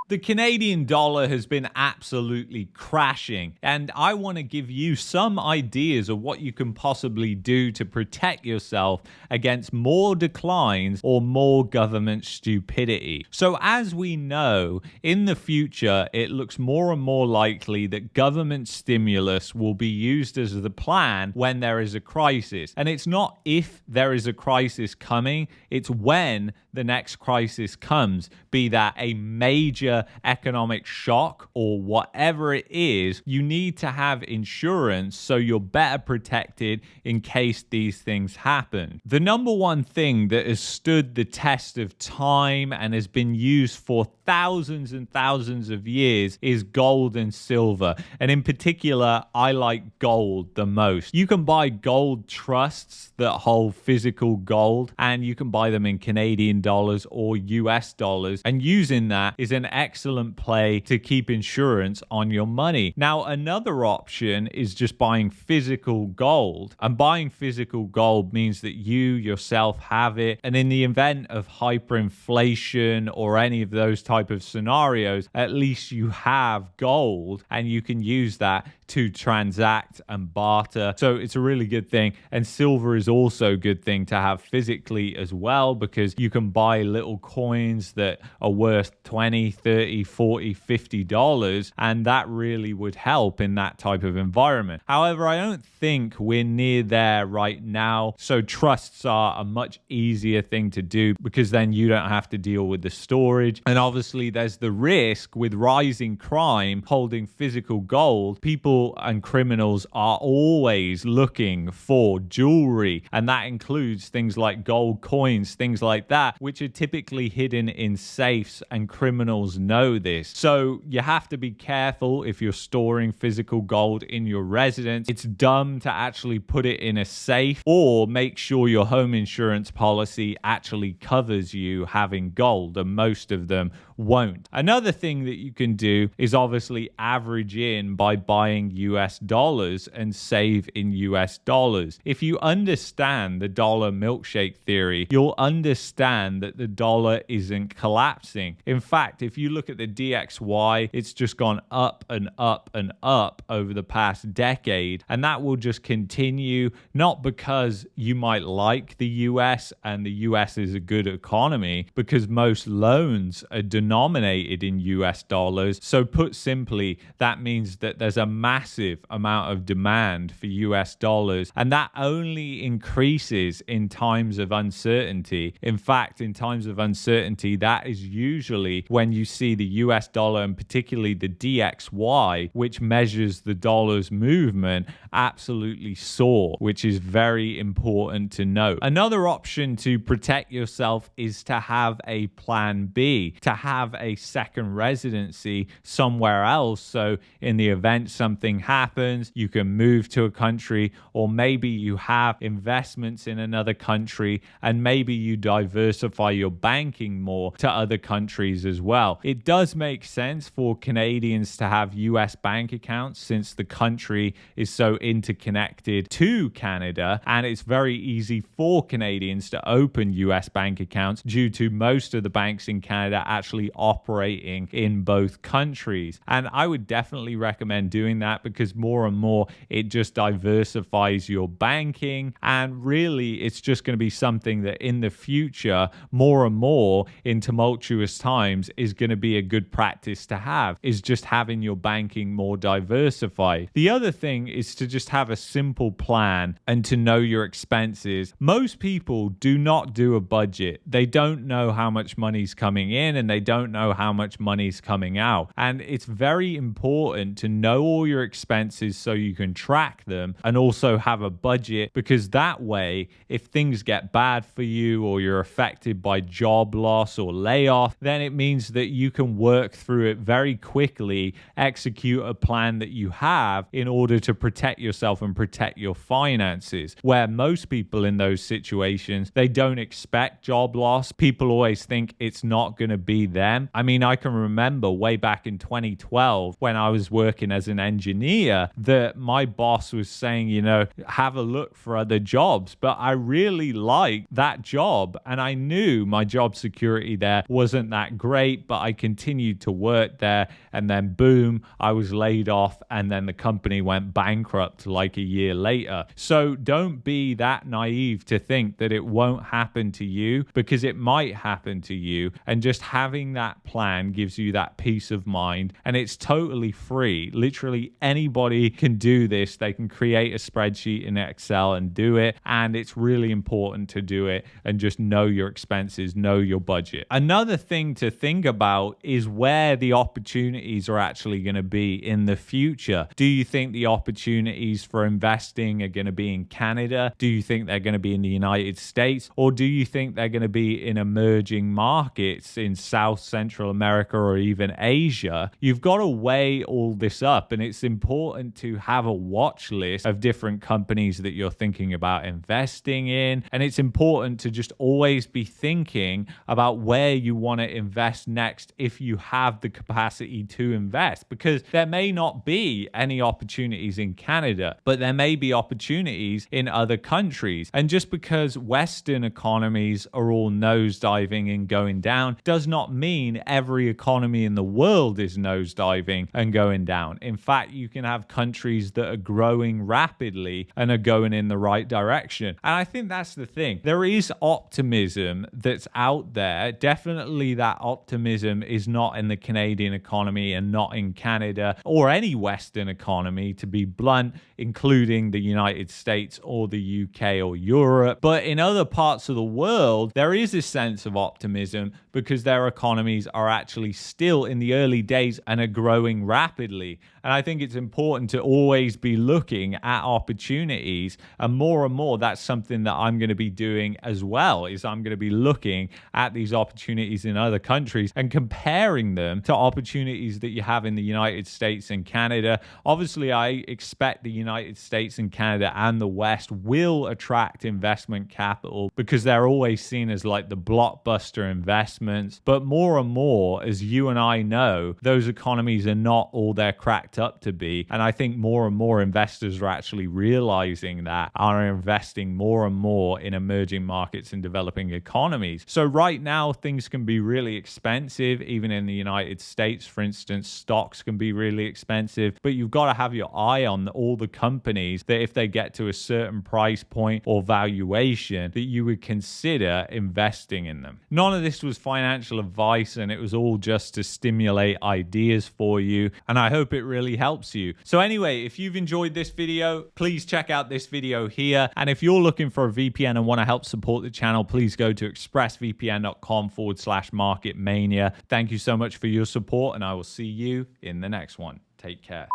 The Canadian dollar has been absolutely crashing, and I want to give you some ideas of what you can possibly do to protect yourself against more declines or more government stupidity. So as we know, in the future, it looks more and more likely that government stimulus will be used as the plan when there is a crisis. And it's not if there is a crisis coming, it's when the next crisis comes, be that a major economic shock or whatever it is. You need to have insurance so you're better protected in case these things happen. The number one thing that has stood the test of time and has been used for thousands and thousands of years is gold and silver. And in particular, I like gold the most. You can buy gold trusts that hold physical gold, and you can buy them in Canadian dollars or US dollars. And using that is an excellent play to keep insurance on your money. Now, another option is just buying physical gold. And buying physical gold means that you yourself have it. And in the event of hyperinflation or any of those type of scenarios, at least you have gold and you can use that to transact and barter. So it's a really good thing. And silver is also a good thing to have physically as well, because you can buy little coins that are worth $20, $30, $40, $50, and that really would help in that type of environment. However, I don't think we're near there right now. So trusts are a much easier thing to do because then you don't have to deal with the storage. And obviously there's the risk with rising crime holding physical gold. People and criminals are always looking for jewelry, and that includes things like gold coins, things like that, which are typically hidden in safes, and criminals know this. So you have to be careful if you're storing physical gold in your residence. It's dumb to actually put it in a safe, or make sure your home insurance policy actually covers you having gold, and most of them won't. Another thing that you can do is obviously average in by buying US dollars and save in US dollars. If you understand the dollar milkshake theory, you'll understand that the dollar isn't collapsing. In fact, if you look at the DXY, it's just gone up and up and up over the past decade, and that will just continue, not because you might like the US and the US is a good economy, because most loans are denominated in US dollars. So put simply, that means that there's a massive amount of demand for US dollars, and that only increases in times of uncertainty. In fact, in times of uncertainty, that is usually when you see the US dollar, and particularly the DXY, which measures the dollar's movement, absolutely soar, which is very important to note. Another option to protect yourself is to have a plan B, to have a second residency somewhere else. So in the event something happens, you can move to a country, or maybe you have investments in another country, and maybe you diversify your banking more to other countries as well. It does make sense for Canadians to have US bank accounts since the country is so interconnected to Canada, and it's very easy for Canadians to open US bank accounts due to most of the banks in Canada actually operating in both countries. And I would definitely recommend doing that, because more and more it just diversifies your banking, and really it's just going to be something that in the future, more and more in tumultuous times, is going to be a good practice to have, is just having your banking more diversified. The other thing is to just have a simple plan and to know your expenses. Most people do not do a budget. They don't know how much money's coming in, and they don't know how much money's coming out. And it's very important to know all your expenses so you can track them, and also have a budget, because that way, if things get bad for you or you're affected by job loss or layoff, then it means that you can work through it very quickly, execute a plan that you have in order to protect yourself and protect your finances. Where most people in those situations, they don't expect job loss. People always think it's not going to be them. I mean, I can remember way back in 2012 when I was working as an engineer that my boss was saying, you know, have a look for other jobs. But I really liked that job, and I knew my job security there wasn't that great, but I continued to work there. And then boom, I was laid off, and then the company went bankrupt like a year later. So don't be that naive to think that it won't happen to you, because it might happen to you. And just having that plan gives you that peace of mind, and it's totally free. Literally anybody can do this. They can create a spreadsheet in Excel and do it, and it's really important to do it and just know your expenses, know your budget. Another thing to think about is where the opportunities are actually going to be in the future. Do you think the opportunities for investing are going to be in Canada? Do you think they're going to be in the United States? Or do you think they're going to be in emerging markets in South Central America or even Asia? You've got to weigh all this up, and it's important to have a watch list of different companies that you're thinking about investing in. And it's important to just always be thinking about where you want to invest next if you have the capacity to invest, because there may not be any opportunities in Canada, but there may be opportunities in other countries. And just because Western economies are all nosediving and going down does not mean every economy in the world is nosediving and going down. In fact, you can have countries that are growing rapidly and are going in the right direction. And I think that's the thing. There is optimism that's out there. Definitely that optimism is not in the Canadian economy and not in Canada or any Western economy, to be blunt, including the United States or the UK or Europe. But in other parts of the world, there is a sense of optimism because their economies are actually still in the early days and are growing rapidly. And I think it's important to always be looking at opportunities. And more, that's something that I'm going to be doing as well, is I'm going to be looking at these opportunities in other countries and comparing them to opportunities that you have in the United States and Canada. Obviously, I expect the United States and Canada and the West will attract investment capital because they're always seen as like the blockbuster investments. But more and more, as you and I know, those economies are not all they're cracked up to be. And I think more and more investors are actually realizing that, are investing more and more in emerging markets and developing economies. So right now, things can be really expensive. Even in the United States, for instance, stocks can be really expensive. But you've got to have your eye on all the companies that if they get to a certain price point or valuation, that you would consider investing in them. None of this was financial advice, and it was all just to stimulate ideas for you. And I hope it really helps you. So anyway, if you've enjoyed this video, please check out this video here. And if you're looking for a VPN and want to help support the channel, please go to expressvpn.com/market mania. Thank you so much for your support, and I will see you in the next one. Take care.